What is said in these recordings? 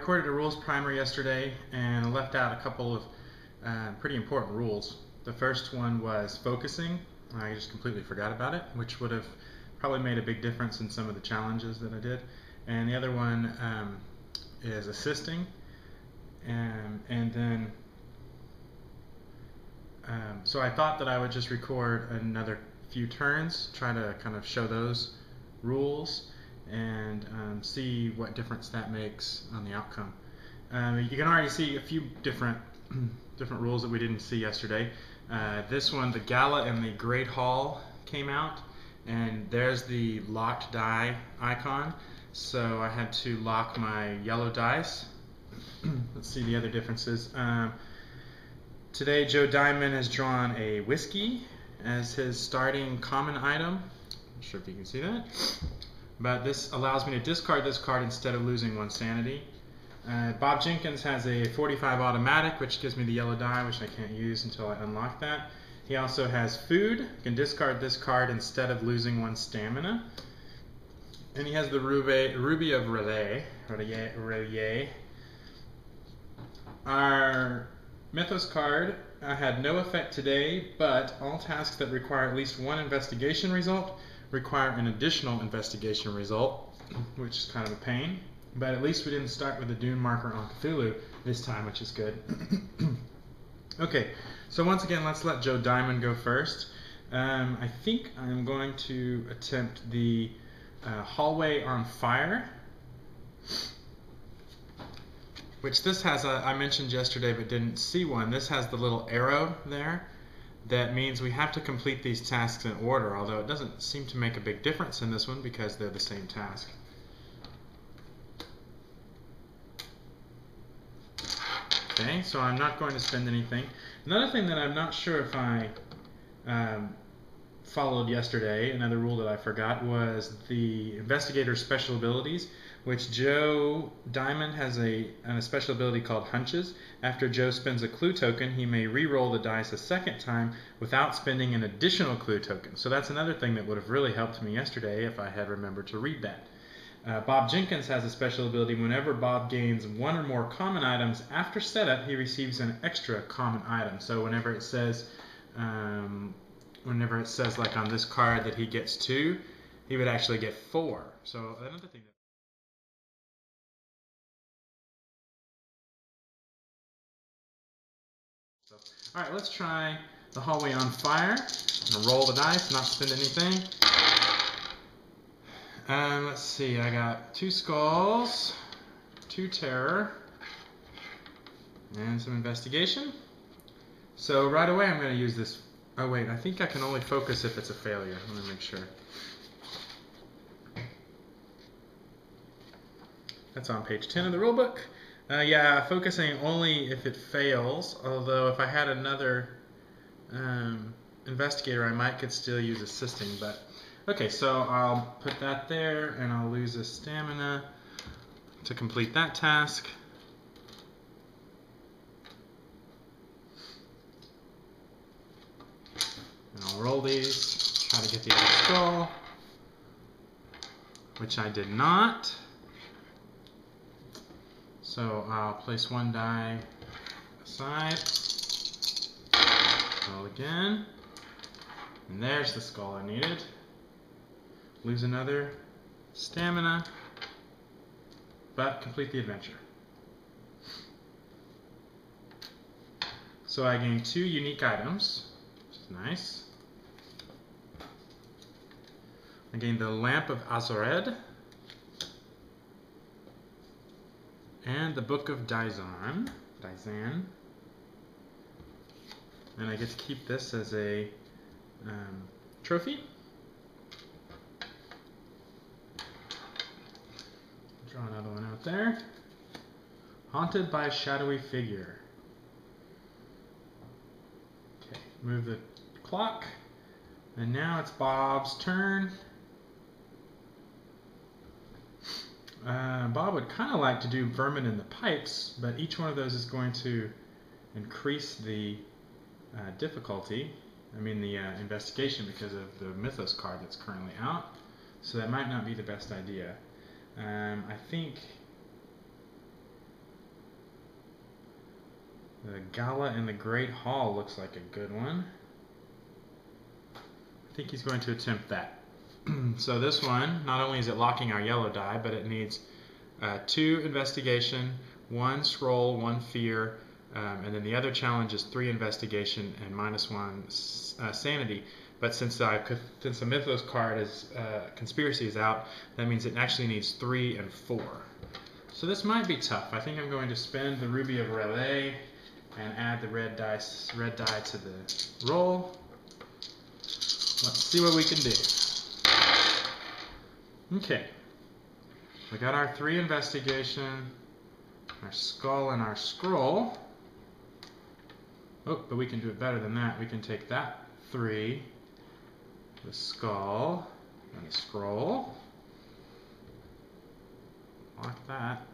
recorded a rules primer yesterday and left out a couple of pretty important rules. The first one was focusing. I just completely forgot about it, which would have probably made a big difference in some of the challenges that I did. And the other one is assisting. So I thought that I would just record another few turns, try to kind of show those rules and see what difference that makes on the outcome. You can already see a few different rules that we didn't see yesterday. This one, the Gala and the Great Hall came out, and there's the locked die icon. So I had to lock my yellow dice. Let's see the other differences. Today Joe Diamond has drawn a whiskey as his starting common item. Not sure if you can see that. But this allows me to discard this card instead of losing one sanity. Bob Jenkins has a 45 automatic, which gives me the yellow die, which I can't use until I unlock that. He also has food. You can discard this card instead of losing one stamina. And he has the Ruby of Relay. Our Mythos card had no effect today, but all tasks that require at least one investigation result require an additional investigation result, which is kind of a pain. But at least we didn't start with a Dune marker on Cthulhu this time, which is good. Okay, so once again, let's let Joe Diamond go first. I think I'm going to attempt the hallway on fire, which this has, I mentioned yesterday but didn't see one. This has the little arrow there. That means we have to complete these tasks in order, although it doesn't seem to make a big difference in this one because they're the same task. Okay, so I'm not going to spend anything. Another thing that I'm not sure if I followed yesterday, another rule that I forgot, was the investigator's special abilities, which Joe Diamond has a special ability called Hunches. After Joe spends a clue token, he may re-roll the dice a second time without spending an additional clue token. So that's another thing that would have really helped me yesterday if I had remembered to read that. Bob Jenkins has a special ability. Whenever Bob gains one or more common items after setup, he receives an extra common item. So whenever it says like on this card that he gets 2, he would actually get 4. So another thing. All right, let's try the hallway on fire. I'm gonna roll the dice, not spend anything. Let's see, I got 2 skulls, 2 terror, and some investigation. So right away I'm going to use this. Oh wait, I think I can only focus if it's a failure. Let me make sure. That's on page 10 of the rulebook. Yeah, focusing only if it fails, although if I had another investigator I might could still use assisting, but okay, so I'll put that there and I'll lose a stamina to complete that task. And I'll roll these, try to get the other skull, which I did not. So I'll place 1 die aside, roll again, and there's the skull I needed. Lose another stamina, but complete the adventure. So I gained 2 unique items, which is nice. I gained the Lamp of Azored and the Book of Dizan, and I get to keep this as a trophy. Draw another one out there. Haunted by a shadowy figure. Okay, move the clock, and now it's Bob's turn. Bob would kind of like to do Vermin in the Pipes, but each one of those is going to increase the difficulty, the investigation, because of the Mythos card that's currently out. So that might not be the best idea. I think The Gala in the Great Hall looks like a good one. I think he's going to attempt that. So this one, not only is it locking our yellow die, but it needs 2 investigation, 1 scroll, 1 fear, and then the other challenge is 3 investigation and -1 sanity. But since the Mythos card is conspiracy is out, that means it actually needs 3 and 4. So this might be tough. I think I'm going to spend the Ruby of Relay and add the red die to the roll. Let's see what we can do. Okay. We got our 3 investigation, our skull, and our scroll. Oh, but we can do it better than that. We can take that 3, the skull, and the scroll. Lock that.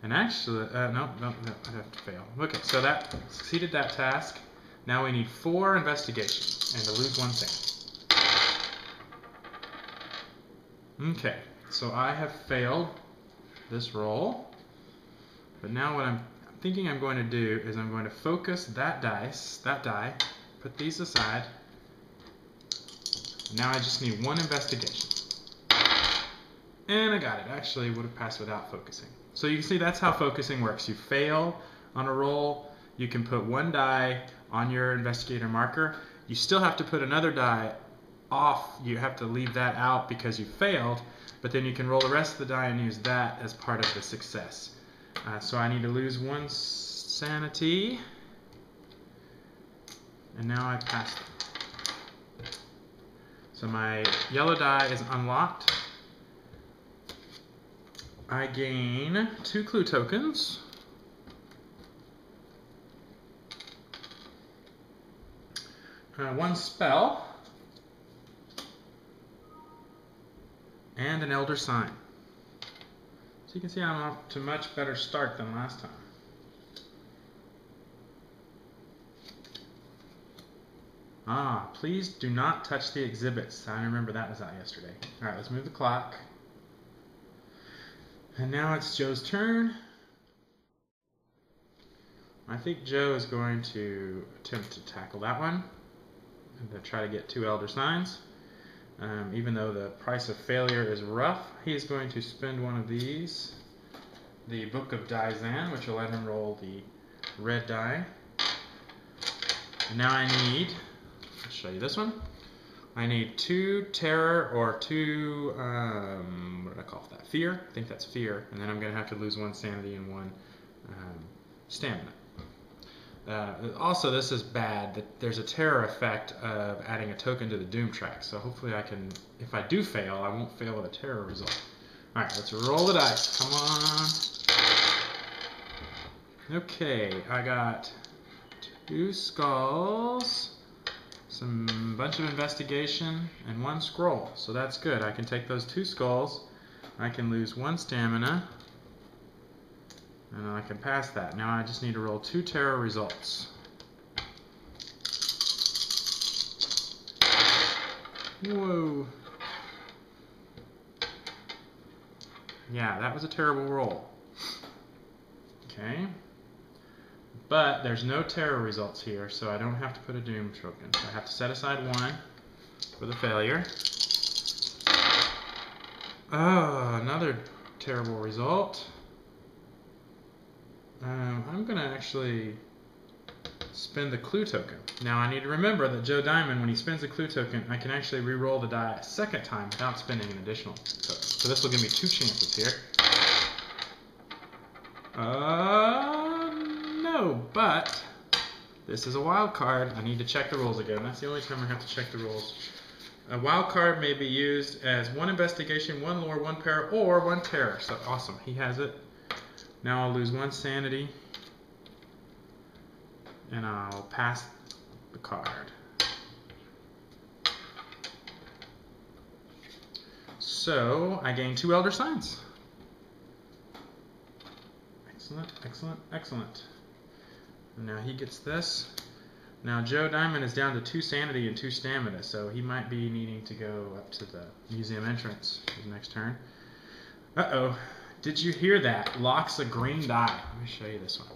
And actually, no, I have to fail. Okay, so that succeeded that task. Now we need 4 investigations and to lose 1 sanity. Okay, so I have failed this roll. But now what I'm thinking I'm going to do is I'm going to focus that die, put these aside. Now I just need 1 investigation. And I got it. Actually, would have passed without focusing. So you can see that's how focusing works. You fail on a roll, you can put 1 die on your investigator marker. You still have to put another die off. You have to leave that out because you failed, but then you can roll the rest of the die and use that as part of the success. So I need to lose 1 sanity, and now I passed them. So my yellow die is unlocked. I gain 2 clue tokens. One spell. And an Elder Sign. So you can see I'm off to a much better start than last time. Please do not touch the exhibits. I remember that was out yesterday. Alright, let's move the clock. And now it's Joe's turn. I think Joe is going to attempt to tackle that one and to try to get 2 Elder Signs. Even though the price of failure is rough, he's going to spend one of these, the Book of Daizan, which will let him roll the red die. And now I need, I'll show you this one. I need 2 terror or 2, what did I call that? Fear? I think that's fear. And then I'm going to have to lose 1 sanity and 1 stamina. Also, this is bad, that there's a terror effect of adding a token to the doom track. So hopefully I can, if I do fail, I won't fail with a terror result. Alright, let's roll the dice. Come on. Okay, I got 2 skulls, some bunch of investigation, and 1 scroll. So that's good. I can take those 2 skulls. I can lose 1 stamina. And I can pass that. Now I just need to roll 2 terror results. Whoa. Yeah, that was a terrible roll. Okay. But there's no terror results here, so I don't have to put a doom token. So I have to set aside 1 for the failure. Oh, another terrible result. I'm going to actually spend the clue token. Now I need to remember that Joe Diamond, when he spends the clue token, I can actually re-roll the die a second time without spending an additional token. So this will give me 2 chances here. No, but this is a wild card. I need to check the rules again. That's the only time I have to check the rules. A wild card may be used as 1 investigation, 1 lore, 1 para, or 1 terror. So awesome, he has it. Now I'll lose 1 sanity, and I'll pass the card. So I gain 2 Elder Signs. Excellent, excellent, excellent. And now he gets this. Now Joe Diamond is down to 2 sanity and 2 stamina, so he might be needing to go up to the museum entrance his next turn. Uh-oh. Did you hear that? Locks a green die. Let me show you this one.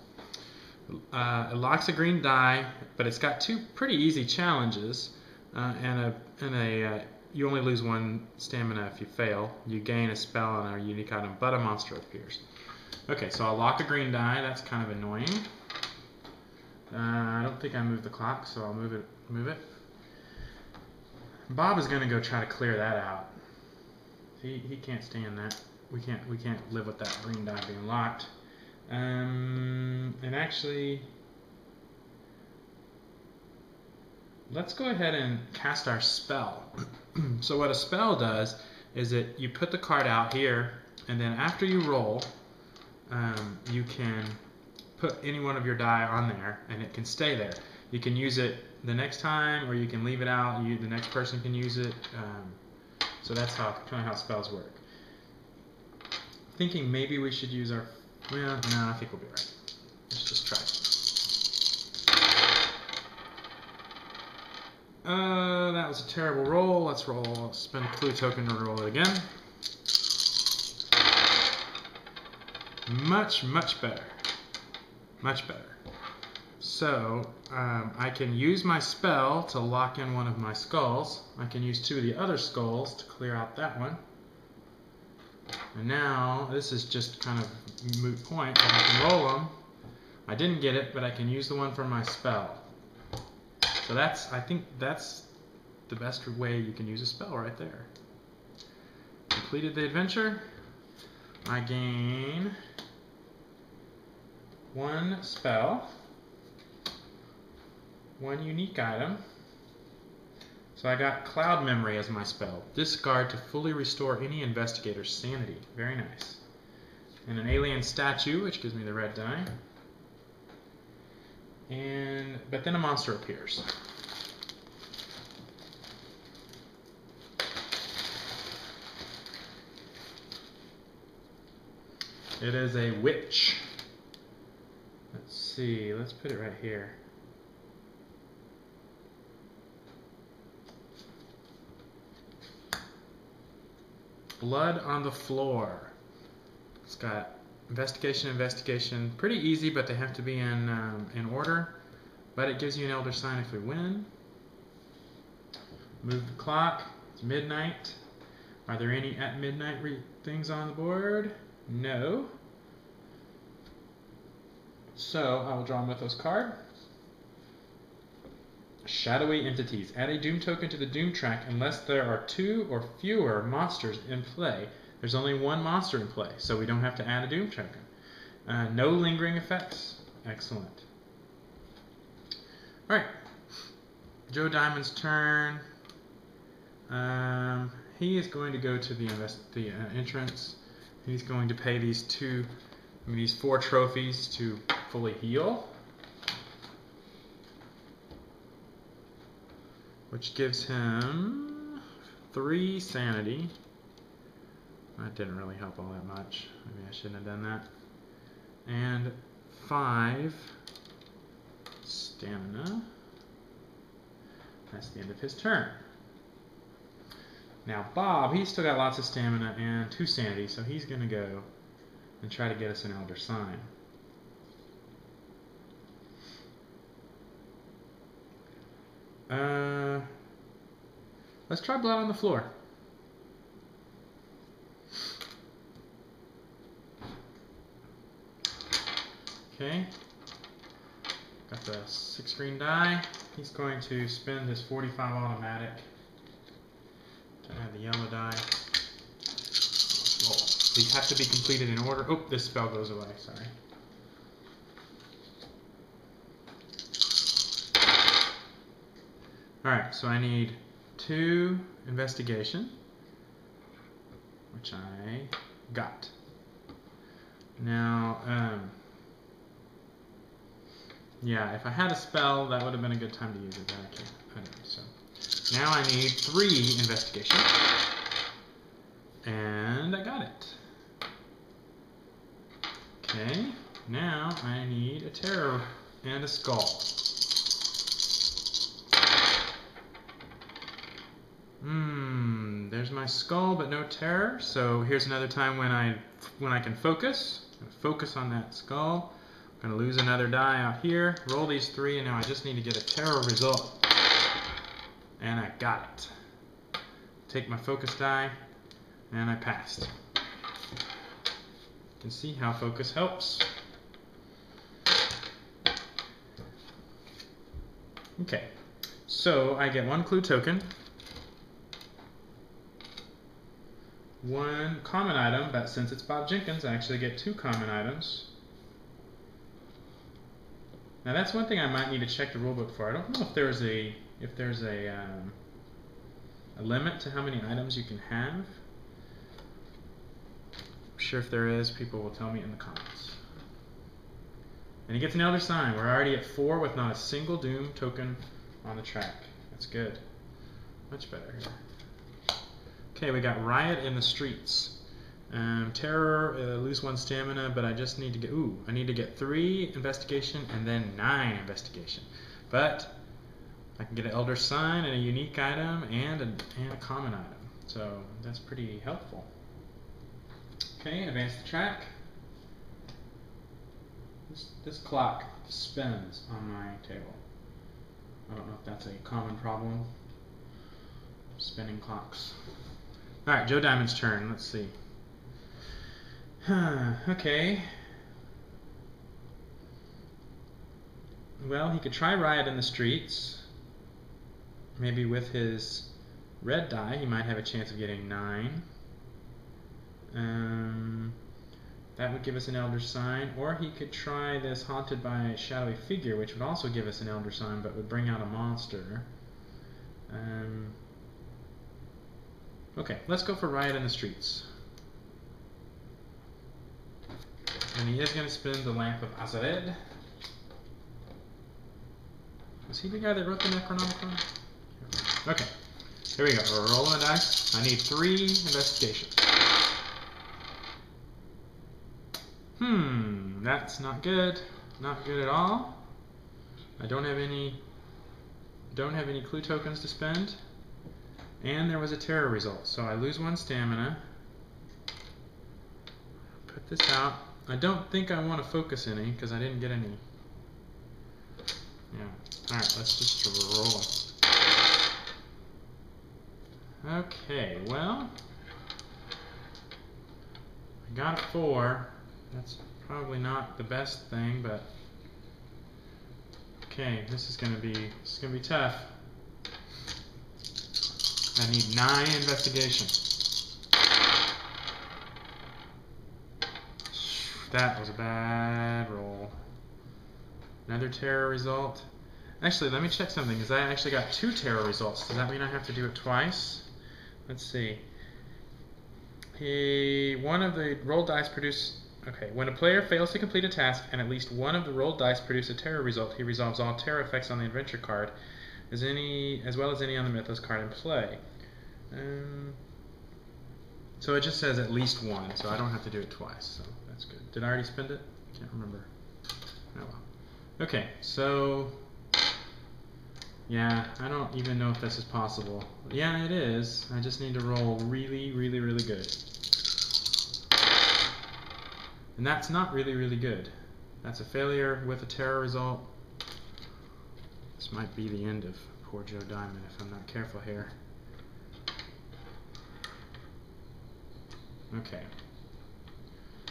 It locks a green die, but it's got two pretty easy challenges, you only lose one stamina if you fail. You gain a spell on a unique item, but a monster appears. Okay, so I'll lock a green die. That's kind of annoying. I don't think I moved the clock, so I'll move it. Bob is going to go try to clear that out. He can't stand that. We can't live with that green die being locked. And actually, let's go ahead and cast our spell. So what a spell does is that you put the card out here, and then after you roll, you can put any one of your die on there, and it can stay there. You can use it the next time, or you can leave it out. The next person can use it. So that's kind of how spells work. Thinking maybe we should use our... Well, no, I think we'll be right. Let's just try. That was a terrible roll. Let's roll. Let's spend a clue token to roll it again. Much, much better. Much better. So, I can use my spell to lock in one of my skulls. I can use two of the other skulls to clear out that one. And now, this is just kind of a moot point. I can roll them. I didn't get it, but I can use the one from my spell. So I think that's the best way you can use a spell right there. Completed the adventure. I gain one spell, one unique item. So I got Cloud Memory as my spell. Discard to fully restore any investigator's sanity. Very nice. And an alien statue, which gives me the red die. But then a monster appears. It is a witch. Let's see, let's put it right here. Blood on the floor. It's got investigation. Pretty easy, but they have to be in order. But it gives you an elder sign if we win. Move the clock. It's midnight. Are there any at midnight things on the board? No. So I will draw a Mythos card. Shadowy entities. Add a Doom token to the Doom track unless there are two or fewer monsters in play. There's only one monster in play, so we don't have to add a Doom token. No lingering effects. Excellent. Alright. Joe Diamond's turn. He is going to go to the entrance. He's going to pay these 4 trophies to fully heal, which gives him 3 sanity. That didn't really help all that much. Maybe I shouldn't have done that. And 5 stamina. That's the end of his turn. Now Bob, he's still got lots of stamina and 2 sanity, so he's going to go and try to get us an elder sign. Let's try blood on the floor. Okay. Got the 6 green die. He's going to spend his 45 automatic to add the yellow die. Let's roll. These have to be completed in order. Oh, this spell goes away. Sorry. Alright, so I need 2 investigation, which I got. Now, yeah, if I had a spell, that would have been a good time to use it, but I can't. I don't know, so now I need 3 investigation, and I got it. Okay, now I need a terror and a skull. There's my skull, but no terror. So here's another time when I can focus. I'm gonna focus on that skull. Gonna lose another die out here. Roll these 3, and now I just need to get a terror result. And I got it. Take my focus die, and I passed. You can see how focus helps. Okay, so I get 1 clue token, 1 common item, but since it's Bob Jenkins, I actually get 2 common items. Now that's one thing I might need to check the rulebook for. I don't know if there's a limit to how many items you can have. I'm sure if there is, people will tell me in the comments. And he gets an Elder Sign. We're already at 4 with not a single Doom token on the track. That's good. Much better here. Okay, we got Riot in the Streets. Terror, lose 1 stamina, but I just need to get, I need to get 3 investigation and then 9 investigation. But I can get an Elder Sign and a unique item and a common item. So that's pretty helpful. Okay, advance the track. This clock spins on my table. I don't know if that's a common problem. Spinning clocks. Alright, Joe Diamond's turn. Let's see. Okay. Well, he could try Riot in the Streets. Maybe with his red die, he might have a chance of getting 9. That would give us an Elder Sign. Or he could try this Haunted by a Shadowy Figure, which would also give us an Elder Sign, but would bring out a monster. Okay, let's go for Riot in the Streets. And he is going to spin the Lamp of Azared. Was he the guy that wrote the Necronomicon? Okay, here we go. We're rolling the dice. I need 3 investigations. That's not good. Not good at all. I don't have any clue tokens to spend. And there was a terror result, so I lose 1 stamina. Put this out. I don't think I want to focus any because I didn't get any. Yeah. Alright, let's just roll. Okay, well, I got a 4. That's probably not the best thing, but okay, this is gonna be tough. I need 9 investigation. That was a bad roll. Another terror result. Actually, let me check something, because I actually got 2 terror results. Does that mean I have to do it twice? Let's see. One of the rolled dice produce. Okay, when a player fails to complete a task and at least one of the rolled dice produce a terror result, he resolves all terror effects on the adventure card, as well as any on the Mythos card in play. So it just says at least 1, so I don't have to do it twice, so that's good. Did I already spend it? Can't remember. Oh well. Okay, so yeah, I don't even know if this is possible. Yeah, it is. I just need to roll really, really, really good. And that's not really, really good. That's a failure with a terror result. This might be the end of poor Joe Diamond if I'm not careful here. Okay.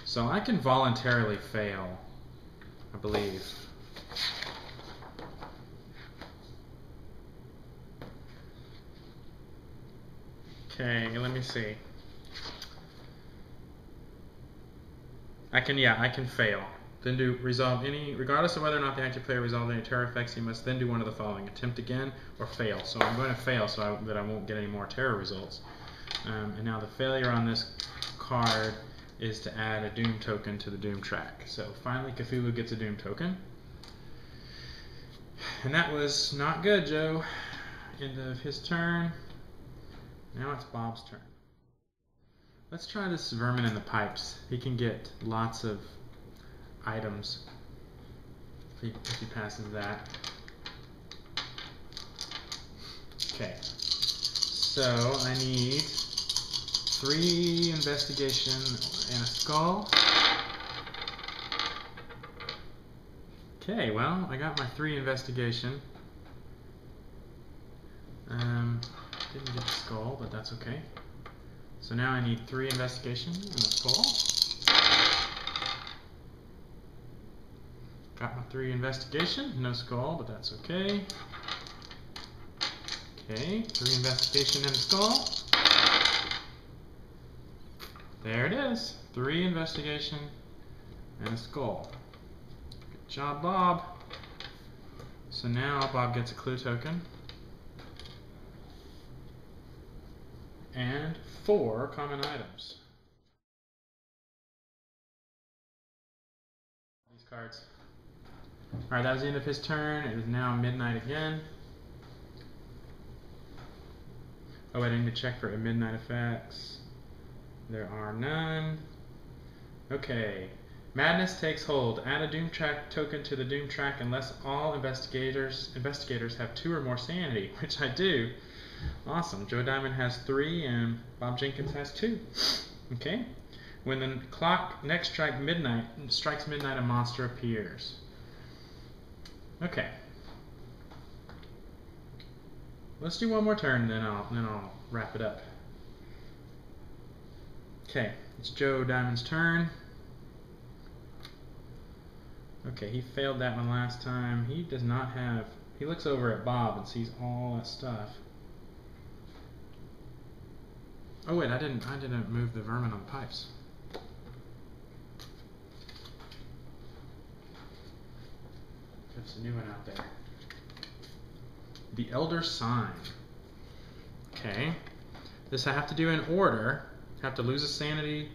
So I can voluntarily fail, I believe. Okay, let me see. I can fail. Then do resolve any, regardless of whether or not the active player resolved any terror effects, he must then do one of the following: attempt again or fail. So I'm going to fail so that I won't get any more terror results. And now the failure on this card is to add a Doom token to the Doom track. So finally Cthulhu gets a Doom token. And that was not good, Joe. End of his turn. Now it's Bob's turn. Let's try this Vermin in the Pipes. He can get lots of items if he passes that. Okay, so I need 3 investigation and a skull. Okay, well, I got my 3 investigation. Didn't get the skull, but that's okay. So now I need 3 investigation and a skull. Got my 3 investigation, no skull, but that's okay. Okay, 3 investigation and a skull. There it is. 3 investigation and a skull. Good job, Bob. So now Bob gets a clue token. And 4 common items. These cards. Alright, that was the end of his turn. It is now midnight again. Oh, I need to check for midnight effects. There are none. Okay. Madness takes hold. Add a Doom Track token to the Doom Track unless all investigators have 2 or more sanity, which I do. Awesome. Joe Diamond has 3 and Bob Jenkins has 2. Okay. When the clock next strikes midnight, a monster appears. Okay. Let's do one more turn, then I'll wrap it up. Okay, it's Joe Diamond's turn. Okay, he failed that one last time. He does not have. He looks over at Bob and sees all that stuff. Oh wait, I didn't move the vermin on the pipes. There's a new one out there. The Elder Sign. Okay. This I have to do in order. Have to lose a sanity,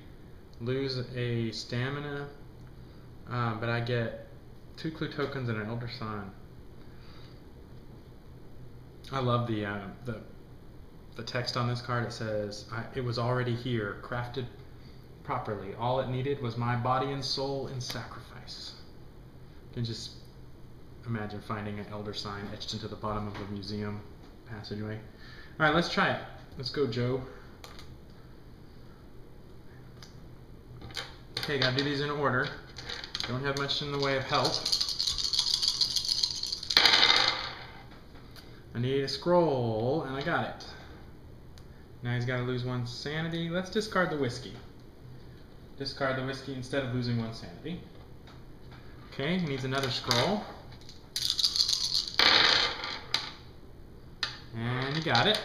lose a stamina, but I get 2 clue tokens and an Elder Sign. I love the text on this card. It says, "It was already here, crafted properly. All it needed was my body and soul in sacrifice." You can just imagine finding an Elder Sign etched into the bottom of a museum passageway. Alright, let's try it. Let's go, Joe. Okay, gotta do these in order. Don't have much in the way of help. I need a scroll, and I got it. Now he's gotta lose 1 sanity. Let's discard the whiskey. Discard the whiskey instead of losing 1 sanity. Okay, he needs another scroll. And he got it.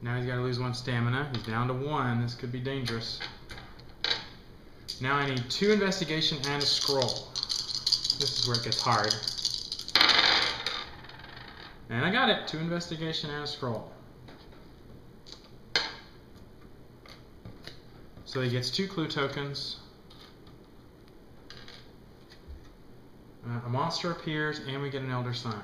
Now he's got to lose 1 stamina. He's down to 1. This could be dangerous. Now I need 2 investigation and a scroll. This is where it gets hard. And I got it. 2 investigation and a scroll. So he gets 2 clue tokens. A monster appears and we get an Elder Sign.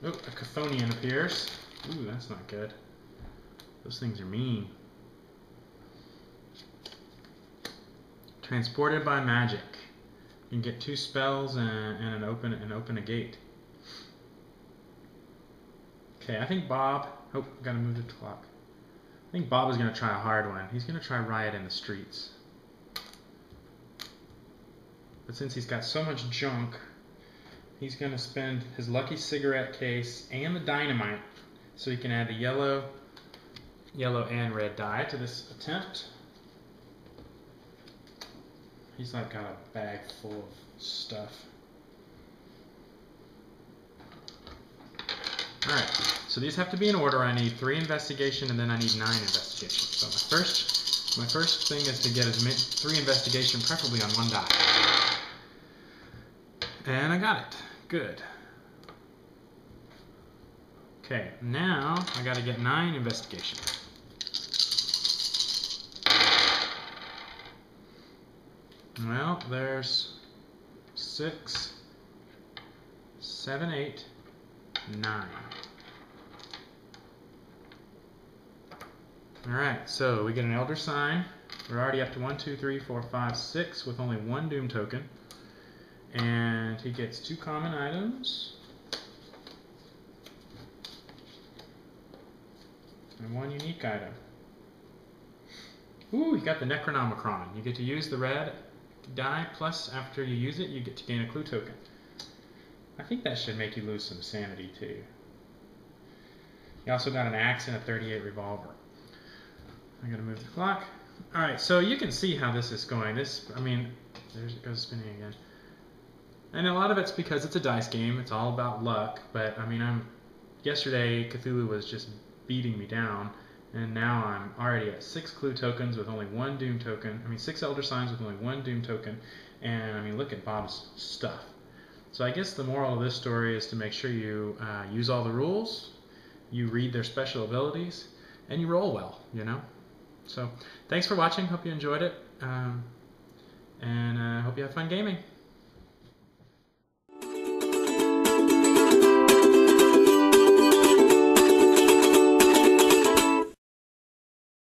Oh, a Chthonian appears. Ooh, that's not good. Those things are mean. Transported by magic. You can get 2 spells and open a gate. Okay, I think Bob. Oh, gotta move the clock. I think Bob is gonna try a hard one. He's gonna try Riot in the Streets. But since he's got so much junk, he's going to spend his lucky cigarette case and the dynamite so he can add the yellow and red die to this attempt. He's like got a bag full of stuff. Alright, so these have to be in order. I need 3 investigation and then I need 9 investigation. So my first thing is to get 3 investigation, preferably on 1 die. And I got it. Good. Okay, now I gotta get 9 investigation. Well, there's 6, 7, 8, 9. Alright, so we get an Elder Sign. We're already up to 1, 2, 3, 4, 5, 6 with only 1 Doom token. And he gets 2 common items. And 1 unique item. Ooh, you got the Necronomicon. You get to use the red die, plus after you use it, you get to gain a clue token. I think that should make you lose some sanity too. You also got an axe and a 38 revolver. I'm gonna move the clock. All right, so you can see how this is going. I mean, there it goes spinning again. And a lot of it's because it's a dice game. It's all about luck. But I mean, yesterday Cthulhu was just beating me down, and now I'm already at 6 clue tokens with only 1 doom token. I mean, 6 elder signs with only 1 doom token, and I mean, look at Bob's stuff. So I guess the moral of this story is to make sure you use all the rules, you read their special abilities, and you roll well, you know? So thanks for watching. Hope you enjoyed it, and hope you have fun gaming.